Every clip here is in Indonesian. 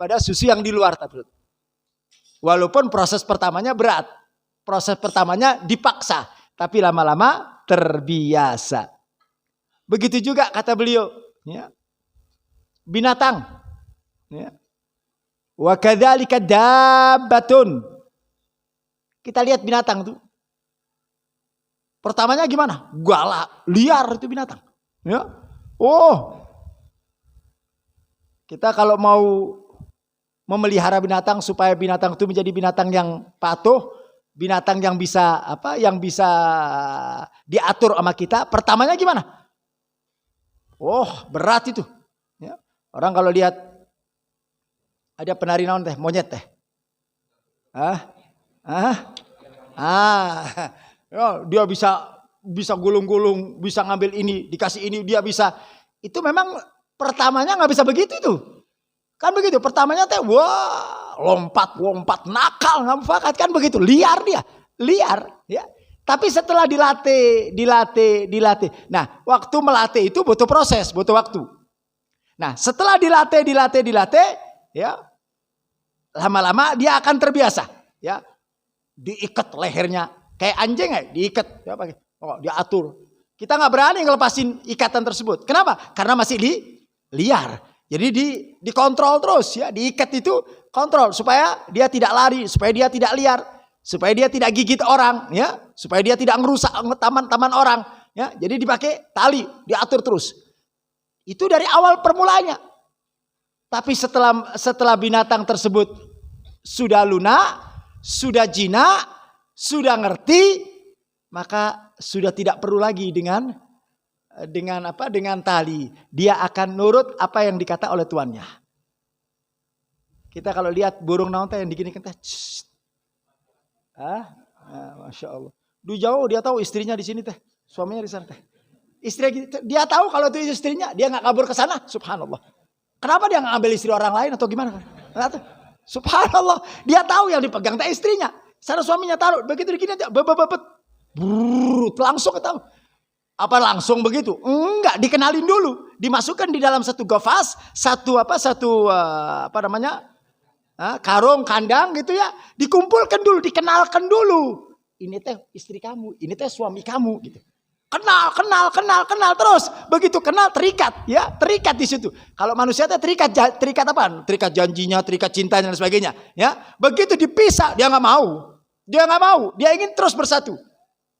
daripada susu yang di luar. Walaupun proses pertamanya berat. Proses pertamanya dipaksa. Tapi lama-lama terbiasa. Begitu juga kata beliau. Ya. Binatang. Ya. Wa kadzalika dabbatun. Kita lihat binatang tuh. Pertamanya gimana? Galak, liar itu binatang. Ya. Oh. Kita kalau mau memelihara binatang supaya binatang itu menjadi binatang yang patuh, binatang yang bisa diatur sama kita, pertamanya gimana? Oh, berat itu. Ya. Orang kalau lihat ada penari naon teh, monyet teh. Ya, dia bisa gulung-gulung, bisa ngambil ini, dikasih ini, dia bisa. Itu memang pertamanya nggak bisa begitu tuh. Kan begitu, pertamanya teh wah, lompat, nakal, nggak mufakat kan begitu, liar dia, ya. Tapi setelah dilatih. Nah, waktu melatih itu butuh proses, butuh waktu. Nah, setelah dilatih, ya, lama-lama dia akan terbiasa, ya. Diikat lehernya, kayak anjing ya, diikat, ya, diatur. Kita nggak berani ngelepasin ikatan tersebut. Kenapa? Karena masih liar. Jadi dikontrol terus, ya, diikat itu kontrol supaya dia tidak lari, supaya dia tidak liar, supaya dia tidak gigit orang, ya, supaya dia tidak merusak taman-taman orang, ya. Jadi dipakai tali, diatur terus. Itu dari awal permulanya. Tapi setelah binatang tersebut sudah lunak, sudah jinak, sudah ngerti, maka sudah tidak perlu lagi dengan tali. Dia akan nurut apa yang dikata oleh tuannya. Kita kalau lihat burung naon teh yang diginikan teh. Masya Allah. Di jauh dia tahu istrinya di sini teh, suaminya di sana teh. Istri dia tahu kalau itu istrinya, dia nggak kabur ke sana. Subhanallah. Kenapa dia nggak ambil istri orang lain atau gimana? Subhanallah. Dia tahu yang dipegang teh istrinya. Sana suaminya taruh, begitu digini aja, langsung tahu. Apa langsung begitu? Enggak, dikenalin dulu, dimasukkan di dalam satu gofas, karung, kandang gitu ya, dikumpulkan dulu, dikenalkan dulu. Ini teh istri kamu, ini teh suami kamu gitu. Kenal terus. Begitu kenal terikat, ya, terikat di situ. Kalau manusia teh terikat apa? Terikat janjinya, terikat cintanya dan sebagainya, ya. Begitu dipisah, dia nggak mau. Dia ingin terus bersatu.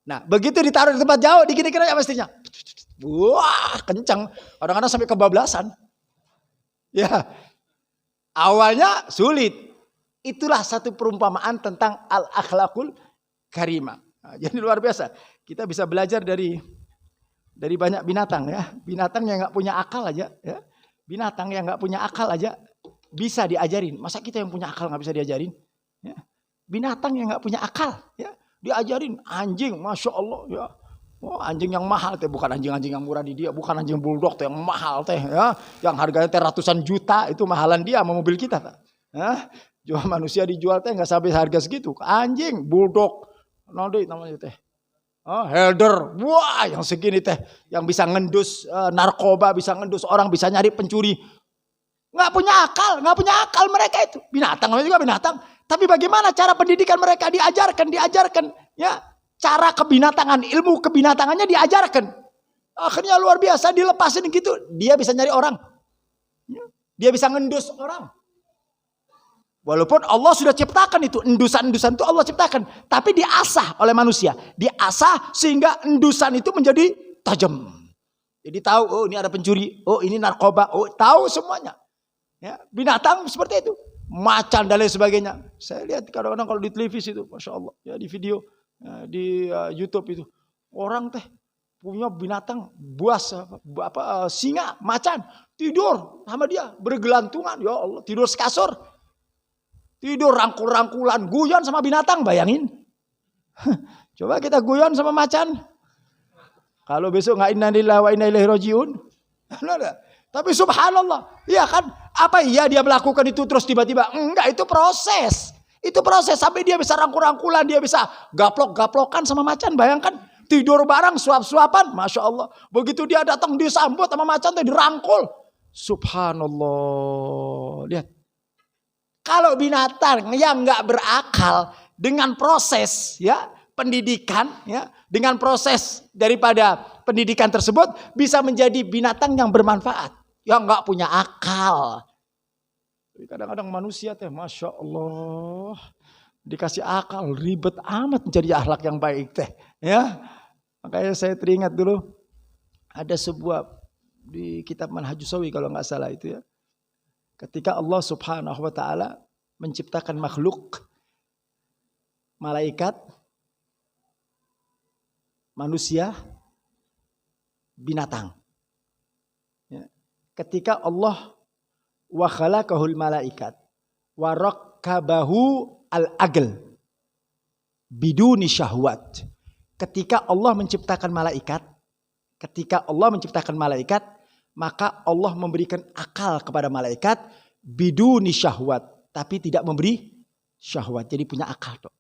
Nah, begitu ditaruh di tempat jauh, digini-gini aja istrinya. Wah, kencang. Kadang-kadang sampai kebablasan. Ya. Awalnya sulit. Itulah satu perumpamaan tentang al-akhlaqul karimah. Nah, jadi luar biasa. Kita bisa belajar dari banyak binatang, ya. Binatang yang nggak punya akal aja, ya. Binatang yang nggak punya akal aja bisa diajarin. Masa kita yang punya akal nggak bisa diajarin? Ya. Binatang yang nggak punya akal, ya, diajarin. Anjing, masya Allah, ya. Oh, anjing yang mahal teh, bukan anjing-anjing yang murah di dia, bukan anjing bulldog teh yang mahal teh, ya, yang harganya teh ratusan juta, itu mahalan dia sama mobil kita, tak? Ya. Jual manusia dijual teh nggak sampai harga segitu. Anjing, bulldog, nanti namanya teh. Helder, wah, yang segini teh, yang bisa ngendus narkoba, bisa ngendus orang, bisa nyari pencuri. Nggak punya akal mereka itu. Binatang juga binatang. Tapi bagaimana cara pendidikan mereka diajarkan, ya. Cara kebinatangan, ilmu kebinatangannya diajarkan. Akhirnya luar biasa, dilepasin gitu, dia bisa nyari orang. Ya. Dia bisa ngendus orang. Walaupun Allah sudah ciptakan itu, endusan-endusan itu Allah ciptakan, tapi diasah oleh manusia. Diasah sehingga endusan itu menjadi tajam. Jadi tahu, oh ini ada pencuri, oh ini narkoba, oh tahu semuanya. Ya, binatang seperti itu. Macan dan lain sebagainya. Saya lihat kadang-kadang kalau di televisi itu, masya Allah, ya, di video, ya, di YouTube itu, orang teh punya binatang buas, singa, macan, tidur sama dia bergelantungan, ya Allah, tidur sekasur, tidur rangkul-rangkulan, guyon sama binatang, bayangin. Coba kita guyon sama macan. Kalau besok nggak inna lillahi wa inna ilaihi rajiun, tapi subhanallah, iya kan? Apa iya dia melakukan itu terus tiba-tiba? Enggak, itu proses. Itu proses sampai dia bisa rangkul-rangkulan, dia bisa gaplok-gaplokan sama macan. Bayangkan tidur bareng, suap-suapan, masya Allah. Begitu dia datang disambut sama macan, dirangkul. Subhanallah, lihat. Kalau binatang yang nggak berakal dengan proses ya pendidikan ya, dengan proses daripada pendidikan tersebut bisa menjadi binatang yang bermanfaat, yang nggak punya akal. Kadang-kadang manusia teh, masya Allah, dikasih akal ribet amat menjadi akhlak yang baik teh, ya. Makanya saya teringat dulu ada sebuah di kitab Manhajus Sawi kalau nggak salah itu ya. Ketika Allah Subhanahu wa taala menciptakan makhluk malaikat, manusia, binatang. Ya. Ketika Allah wa khalaqahul malaikat wa rakkabahu al-aql biduni syahwat. Ketika Allah menciptakan malaikat, maka Allah memberikan akal kepada malaikat biduni syahwat, tapi tidak memberi syahwat. Jadi punya akal, Dok.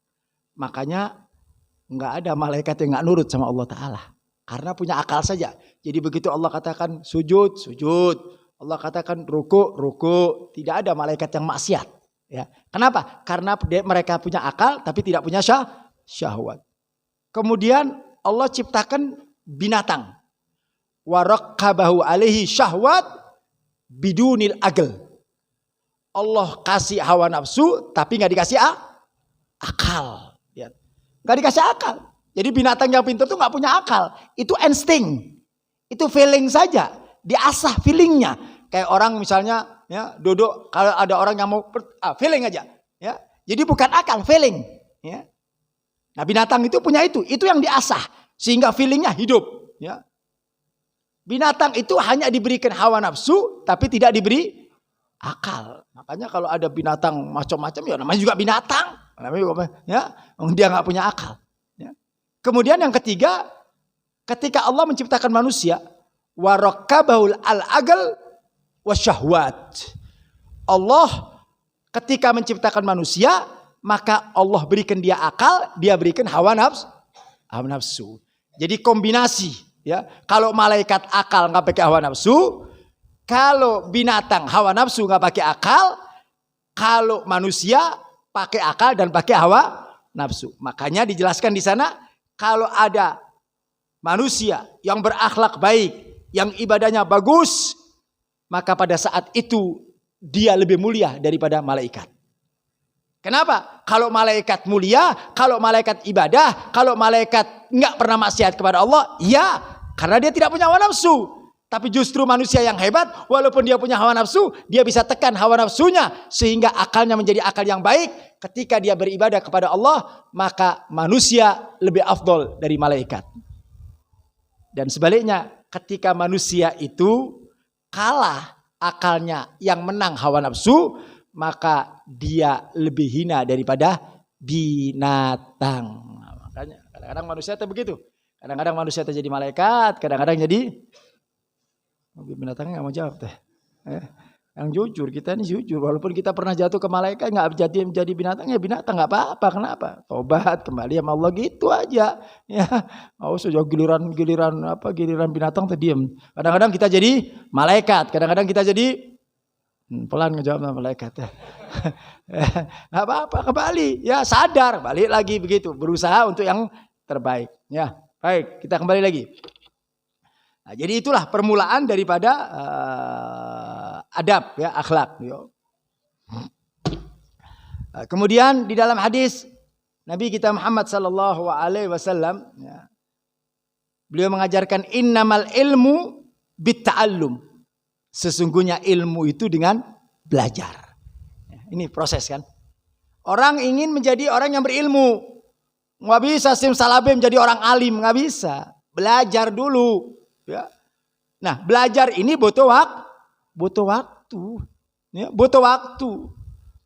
Makanya nggak ada malaikat yang nggak nurut sama Allah Ta'ala. Karena punya akal saja. Jadi begitu Allah katakan sujud, sujud. Allah katakan ruku, ruku. Tidak ada malaikat yang maksiat. Ya. Kenapa? Karena mereka punya akal tapi tidak punya syahwat. Kemudian Allah ciptakan binatang. Wa rakkabahu alaihi syahwat bidunil aql. Allah kasih hawa nafsu tapi nggak dikasih akal. Ya. Nggak dikasih akal. Jadi binatang yang pintar itu nggak punya akal. Itu insting. Itu feeling saja. Diasah feelingnya. Kayak orang misalnya ya duduk, kalau ada orang yang mau feeling aja. Ya. Jadi bukan akal, feeling. Ya. Nah binatang itu punya itu yang diasah. Sehingga feelingnya hidup. Ya. Binatang itu hanya diberikan hawa nafsu tapi tidak diberi akal. Makanya kalau ada binatang macam-macam ya namanya juga binatang. Ya, dia nggak punya akal. Ya. Kemudian yang ketiga, ketika Allah menciptakan manusia, warakabahul al-aql wasyahwat. Allah ketika menciptakan manusia, maka Allah berikan dia akal, dia berikan hawa nafsu. Jadi kombinasi, ya. Kalau malaikat akal nggak pakai hawa nafsu, kalau binatang hawa nafsu nggak pakai akal, kalau manusia pakai akal dan pakai hawa nafsu. Makanya dijelaskan di sana, kalau ada manusia yang berakhlak baik, yang ibadahnya bagus, maka pada saat itu dia lebih mulia daripada malaikat. Kenapa? Kalau malaikat mulia, kalau malaikat ibadah, kalau malaikat nggak pernah maksiat kepada Allah, ya, karena dia tidak punya hawa nafsu. Tapi justru manusia yang hebat, walaupun dia punya hawa nafsu, dia bisa tekan hawa nafsunya sehingga akalnya menjadi akal yang baik. Ketika dia beribadah kepada Allah, maka manusia lebih afdol dari malaikat. Dan sebaliknya, ketika manusia itu kalah akalnya, yang menang hawa nafsu, maka dia lebih hina daripada binatang. Nah, makanya kadang-kadang manusia itu begitu. Kadang-kadang manusia itu jadi malaikat, kadang-kadang jadi binatangnya nggak mau jawab teh. Yang jujur, kita ini jujur. Walaupun kita pernah jatuh ke malaikat, nggak jadi binatang, ya binatang nggak apa-apa. Kenapa? Tobat kembali sama Allah gitu aja. Ya, nggak usah giliran binatang terdiam. Kadang-kadang kita jadi malaikat, kadang-kadang kita jadi pelan ngejawab sama malaikat. Nggak apa-apa, kembali. Ya sadar, balik lagi begitu. Berusaha untuk yang terbaik. Ya, baik. Kita kembali lagi. Nah, jadi itulah permulaan daripada adab, ya, akhlak. Kemudian di dalam hadis Nabi kita Muhammad sallallahu alaihi wasallam, ya, beliau mengajarkan innamal ilmu bitta'allum. Sesungguhnya ilmu itu dengan belajar. Ya, ini proses kan. Orang ingin menjadi orang yang berilmu, nggak bisa simsalabim menjadi orang alim, nggak bisa. Belajar dulu. Ya. Nah, belajar ini butuh waktu. Ya, butuh waktu.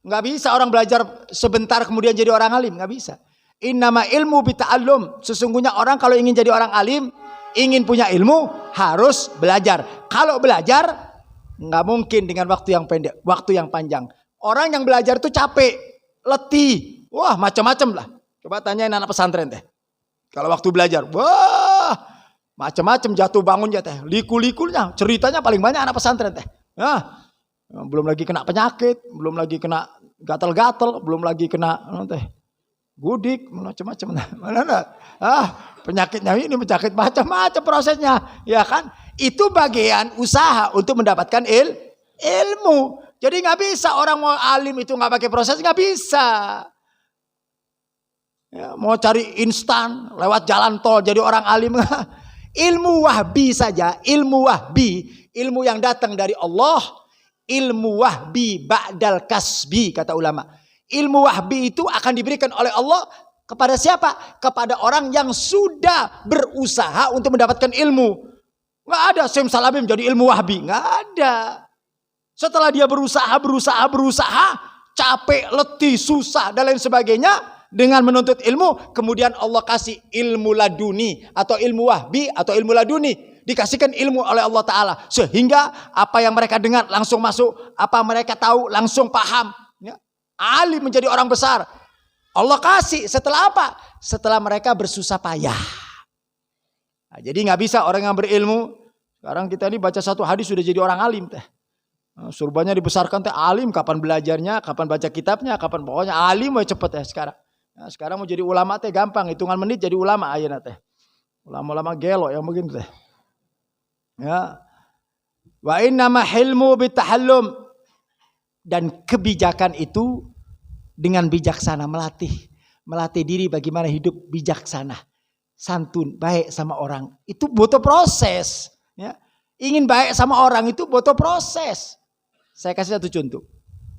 Nggak bisa orang belajar sebentar kemudian jadi orang alim, nggak bisa. Innama ilmu bita'allum. Sesungguhnya orang kalau ingin jadi orang alim, ingin punya ilmu, harus belajar. Kalau belajar, nggak mungkin dengan waktu yang pendek, waktu yang panjang. Orang yang belajar itu capek, letih, wah macam-macam lah. Coba tanyain anak pesantren teh. Kalau waktu belajar, wah macam-macam, jatuh bangun ya teh, liku-likunya, ceritanya paling banyak anak pesantren teh. Nah, belum lagi kena penyakit, belum lagi kena gatal-gatal, belum lagi kena gudik, macam-macam. Penyakitnya ini penyakit macam-macam prosesnya, ya kan? Itu bagian usaha untuk mendapatkan ilmu. Jadi nggak bisa orang mau alim itu nggak pakai proses, nggak bisa. Ya, mau cari instan lewat jalan tol jadi orang alim. Ilmu wahbi saja, ilmu wahbi, ilmu yang datang dari Allah, ilmu wahbi ba'dal kasbi kata ulama. Ilmu wahbi itu akan diberikan oleh Allah kepada siapa? Kepada orang yang sudah berusaha untuk mendapatkan ilmu. Nggak ada simsalabim jadi ilmu wahbi, nggak ada. Setelah dia berusaha, capek, letih, susah dan lain sebagainya. Dengan menuntut ilmu, kemudian Allah kasih ilmu laduni atau ilmu wahbi atau ilmu laduni. Dikasihkan ilmu oleh Allah Ta'ala. Sehingga apa yang mereka dengar langsung masuk. Apa mereka tahu langsung paham. Ya. Alim menjadi orang besar. Allah kasih setelah apa? Setelah mereka bersusah payah. Nah, jadi nggak bisa orang yang berilmu. Sekarang kita ini baca satu hadis sudah jadi orang alim. Surbanya dibesarkan alim. Kapan belajarnya, kapan baca kitabnya, kapan pokoknya alim mau cepet sekarang. Nah, sekarang mau jadi ulama gampang, hitungan menit jadi ulama ayeuna teh. Ulama-ulama gelo yang begini teh. Ya. Wa innama hilmu bitahallum, dan kebijakan itu dengan bijaksana, melatih diri bagaimana hidup bijaksana, santun, baik sama orang. Itu butuh proses, ya. Ingin baik sama orang itu butuh proses. Saya kasih satu contoh.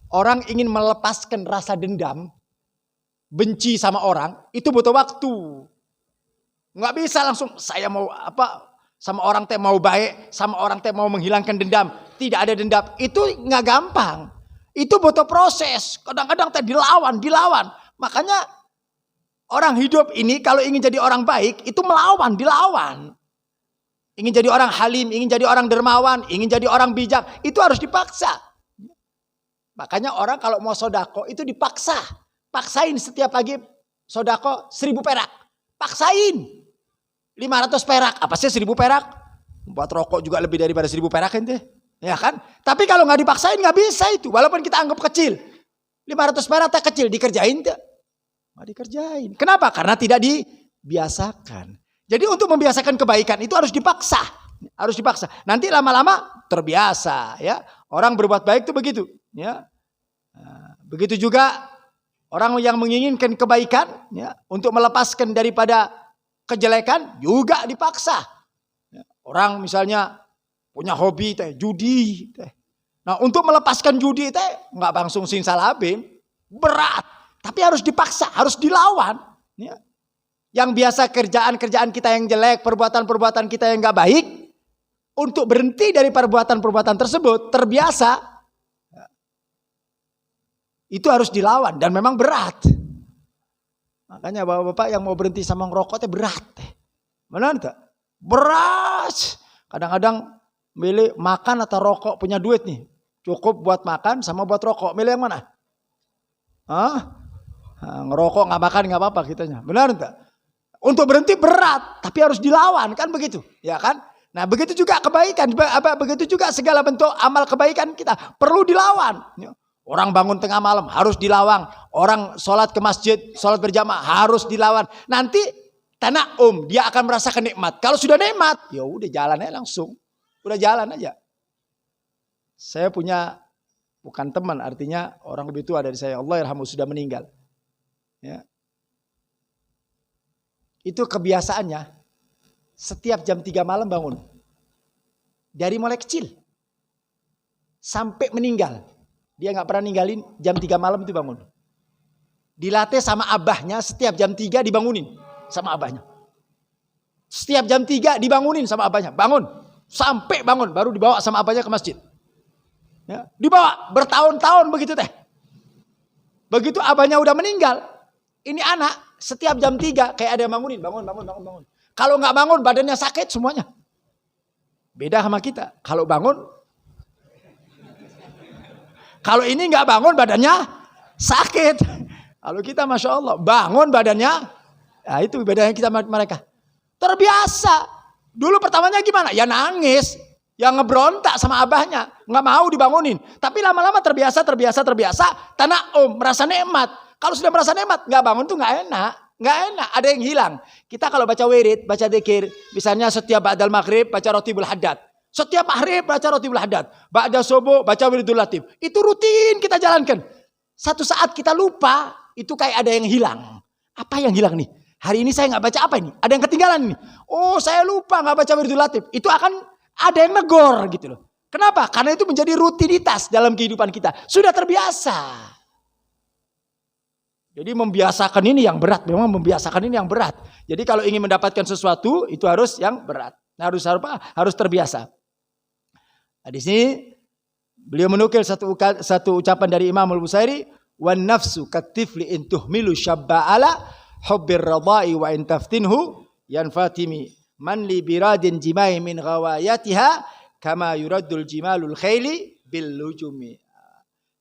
Orang ingin melepaskan rasa dendam, benci sama orang, itu butuh waktu. Nggak bisa langsung saya mau sama orang teh mau baik, sama orang teh mau menghilangkan dendam. Tidak ada dendam, itu nggak gampang. Itu butuh proses. Kadang-kadang teh dilawan. Makanya orang hidup ini kalau ingin jadi orang baik itu dilawan. Ingin jadi orang halim, ingin jadi orang dermawan, ingin jadi orang bijak, itu harus dipaksa. Makanya orang kalau mau sodako itu dipaksa. Paksain setiap pagi sodako 1.000 perak. Paksain 500 perak. Apa sih 1.000 perak? Buat rokok juga lebih daripada 1.000 perak ente. Ya kan? Tapi kalau nggak dipaksain nggak bisa itu. Walaupun kita anggap kecil. 500 perak tak kecil. Dikerjain tak? Nggak dikerjain. Kenapa? Karena tidak dibiasakan. Jadi untuk membiasakan kebaikan itu harus dipaksa. Harus dipaksa. Nanti lama-lama terbiasa. Ya. Orang berbuat baik itu begitu. Ya. Nah, begitu juga orang yang menginginkan kebaikan, ya, untuk melepaskan daripada kejelekan juga dipaksa. Ya, orang misalnya punya hobi judi. Nah untuk melepaskan judi nggak langsung simsalabim, berat. Tapi harus dipaksa, harus dilawan. Ya. Yang biasa kerjaan kita yang jelek, perbuatan kita yang nggak baik, untuk berhenti dari perbuatan tersebut terbiasa. Itu harus dilawan dan memang berat. Makanya bapak-bapak yang mau berhenti sama ngerokok berat. Benar tak? Berat. Kadang-kadang milih makan atau rokok, punya duit nih. Cukup buat makan sama buat rokok. Milih yang mana? Ngerokok nggak makan nggak apa-apa kitanya. Benar tak? Untuk berhenti berat, tapi harus dilawan kan begitu, ya kan? Nah begitu juga kebaikan, begitu juga segala bentuk amal kebaikan kita perlu dilawan. Orang bangun tengah malam harus dilawan. Orang sholat ke masjid, sholat berjamaah harus dilawan. Nanti dia akan merasakan nikmat. Kalau sudah nikmat, ya udah jalan aja langsung. Udah jalan aja. Saya punya, bukan teman, artinya orang lebih tua dari saya. Allah yarhamu, sudah meninggal. Ya. Itu kebiasaannya. Setiap jam 3 malam bangun. Dari mulai kecil. Sampai meninggal. Dia nggak pernah ninggalin jam 3 malam itu bangun. Dilatih sama abahnya setiap jam 3 dibangunin sama abahnya. Setiap jam 3 dibangunin sama abahnya. Bangun. Sampai bangun. Baru dibawa sama abahnya ke masjid. Ya, dibawa bertahun-tahun begitu teh. Begitu abahnya udah meninggal. Ini anak setiap jam 3 kayak ada yang bangunin. Bangun. Kalau nggak bangun badannya sakit semuanya. Beda sama kita. Kalau bangun. Kalau ini nggak bangun badannya sakit. Kalau kita Masya Allah bangun badannya, ya itu bedanya kita mereka. Terbiasa. Dulu pertamanya gimana? Ya nangis. yang ngebrontak sama abahnya, nggak mau dibangunin. Tapi lama-lama terbiasa, tanah merasa nikmat. Kalau sudah merasa nikmat, nggak bangun tuh nggak enak. Ada yang hilang. Kita kalau baca wirid, baca dzikir, misalnya setiap ba'dal maghrib baca Ratibul Haddad. Setiap maghrib baca Ratibul Haddad. Ba'da subuh baca Wiridul Latif. Itu rutin kita jalankan. Satu saat kita lupa, itu kayak ada yang hilang. Apa yang hilang nih? Hari ini saya nggak baca apa ini? Ada yang ketinggalan nih. Oh, saya lupa nggak baca Wiridul Latif. Itu akan ada yang negor gitu loh. Kenapa? Karena itu menjadi rutinitas dalam kehidupan kita. Sudah terbiasa. Jadi membiasakan ini yang berat. Memang membiasakan ini yang berat. Jadi kalau ingin mendapatkan sesuatu, itu harus yang berat. Harus terbiasa. Nah, di sini beliau menukil satu ucapan dari Imam Al-Busairi. Wan nafsu katifli in tuhmilu syabba ala hubbir radai wa in taftinhu yanfatimi. Man li biradin jimai min ghawayatiha kama yuraddul jimalul khayli bil lujumi.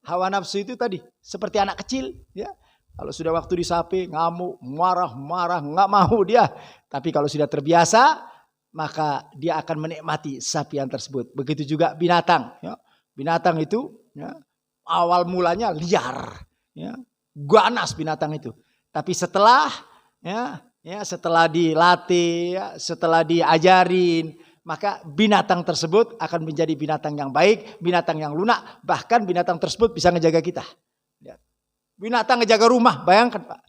Hawa nafsu itu tadi seperti anak kecil, ya. Kalau sudah waktu disapi, ngamuk, marah, nggak mau dia. Tapi kalau sudah terbiasa, maka dia akan menikmati sapian tersebut. Begitu juga binatang. Ya. Binatang itu ya, awal mulanya liar, ya, ganas binatang itu. Tapi setelah setelah dilatih, ya, setelah diajarin, maka binatang tersebut akan menjadi binatang yang baik, binatang yang lunak. Bahkan binatang tersebut bisa ngejaga kita. Ya. Binatang ngejaga rumah, bayangkan Pak.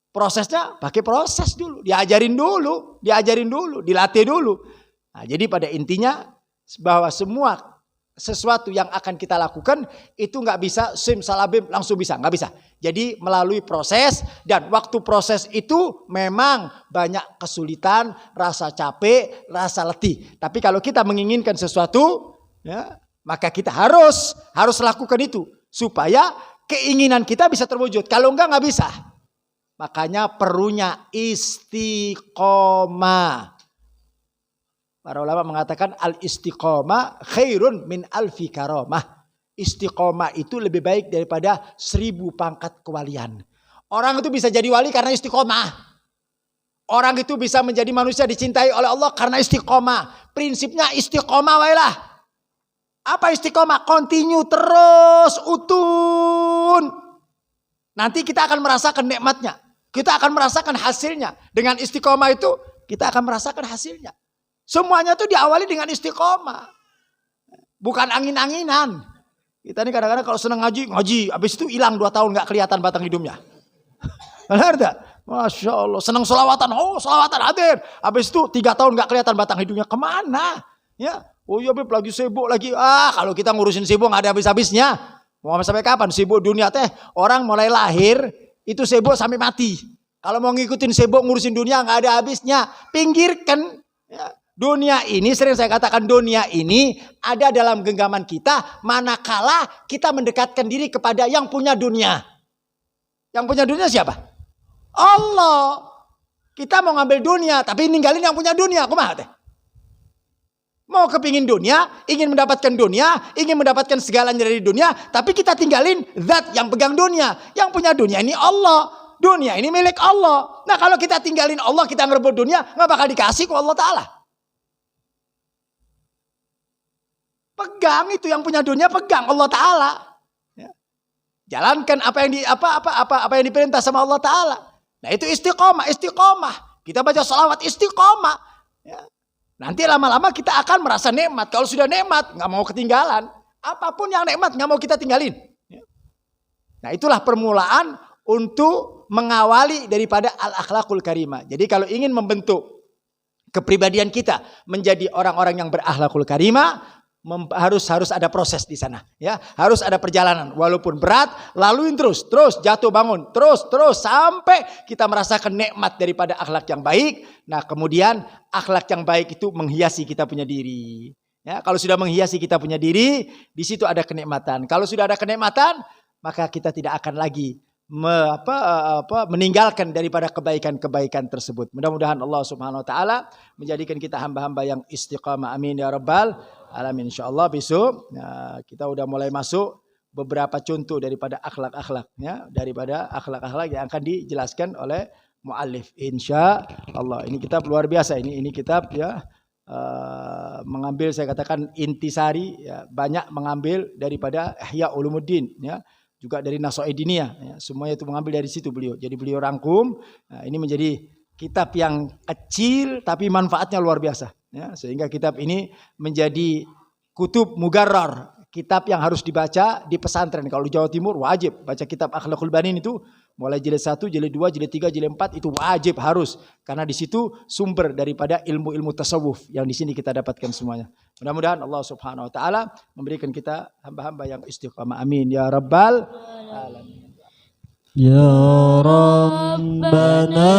Prosesnya pakai proses dulu, diajarin dulu, dilatih dulu. Nah, jadi pada intinya bahwa semua sesuatu yang akan kita lakukan itu nggak bisa simsalabim langsung bisa, nggak bisa. Jadi melalui proses, dan waktu proses itu memang banyak kesulitan, rasa capek, rasa letih. Tapi kalau kita menginginkan sesuatu, ya, maka kita harus lakukan itu supaya keinginan kita bisa terwujud. Kalau nggak bisa. Makanya perlunya istiqomah. Para ulama mengatakan al-istiqomah khairun min alfi karamah. Istiqomah itu lebih baik daripada 1000 pangkat kewalian. Orang itu bisa jadi wali karena istiqomah. Orang itu bisa menjadi manusia dicintai oleh Allah karena istiqomah. Prinsipnya istiqomah wailah. Apa istiqomah? Continue terus, utun. Nanti kita akan merasakan nikmatnya. Kita akan merasakan hasilnya. Dengan istiqomah itu kita akan merasakan hasilnya. Semuanya itu diawali dengan istiqomah. Bukan angin-anginan. Kita ini kadang-kadang kalau senang ngaji. Habis itu hilang 2 tahun gak kelihatan batang hidungnya. Benar tak? Masya Allah. Senang selawatan. Oh selawatan hadir. Habis itu 3 tahun gak kelihatan batang hidungnya. Kemana? Ya. Oh iya Beb lagi sibuk lagi. Kalau kita ngurusin sibuk gak ada habis-habisnya. Mau sampai kapan? Sibuk dunia teh. Orang mulai lahir itu sibuk sampai mati. Kalau mau ngikutin sibuk ngurusin dunia gak ada habisnya. Pinggirkan. Ya. Dunia ini, sering saya katakan, dunia ini ada dalam genggaman kita manakala kita mendekatkan diri kepada yang punya dunia. Yang punya dunia siapa? Allah. Kita mau ngambil dunia tapi ninggalin yang punya dunia. Kumaha teh? Mau kepingin dunia, ingin mendapatkan dunia, ingin mendapatkan segalanya dari dunia, tapi kita tinggalin zat yang pegang dunia. Yang punya dunia ini Allah. Dunia ini milik Allah. Nah kalau kita tinggalin Allah, kita ngerebut dunia, gak bakal dikasih ke Allah Ta'ala. Pegang itu yang punya dunia, pegang Allah Ta'ala. Ya. Jalankan apa yang diperintah sama Allah Ta'ala. Nah itu istiqomah. Kita baca sholawat istiqomah. Ya. Nanti lama-lama kita akan merasa nikmat. Kalau sudah nikmat, nggak mau ketinggalan. Apapun yang nikmat nggak mau kita tinggalin. Ya. Nah itulah permulaan untuk mengawali daripada al-akhlaqul karimah. Jadi kalau ingin membentuk kepribadian kita menjadi orang-orang yang berakhlakul karimah, harus ada proses di sana, ya. Harus ada perjalanan, walaupun berat, laluin terus jatuh bangun, terus sampai kita merasakan nikmat daripada akhlak yang baik. Nah, kemudian akhlak yang baik itu menghiasi kita punya diri. Ya, kalau sudah menghiasi kita punya diri, di situ ada kenikmatan. Kalau sudah ada kenikmatan, maka kita tidak akan lagi meninggalkan daripada kebaikan-kebaikan tersebut. Mudah-mudahan Allah Subhanahu wa taala menjadikan kita hamba-hamba yang istiqamah. Amin ya rabbal alamin. Insyaallah besok kita udah mulai masuk beberapa contoh daripada akhlak-akhlak, ya, daripada akhlak-akhlak yang akan dijelaskan oleh muallif insyaallah. Ini kitab luar biasa, ini kitab, ya, mengambil, saya katakan intisari, ya, banyak mengambil daripada Ihya Ulumuddin, ya, juga dari Nasaidiniyah, ya, semuanya itu mengambil dari situ beliau. Jadi beliau rangkum, nah, ini menjadi kitab yang kecil tapi manfaatnya luar biasa, ya, sehingga kitab ini menjadi kutub mugarrar, kitab yang harus dibaca di pesantren. Kalau di Jawa Timur wajib baca kitab Akhlaqul Banin itu, mulai jilid 1, jilid 2, jilid 3, jilid 4 itu wajib harus, karena di situ sumber daripada ilmu-ilmu tasawuf yang di sini kita dapatkan semuanya. Mudah-mudahan Allah Subhanahu wa taala memberikan kita hamba-hamba yang istiqamah. Amin ya rabbal alamin. Ya Rabbana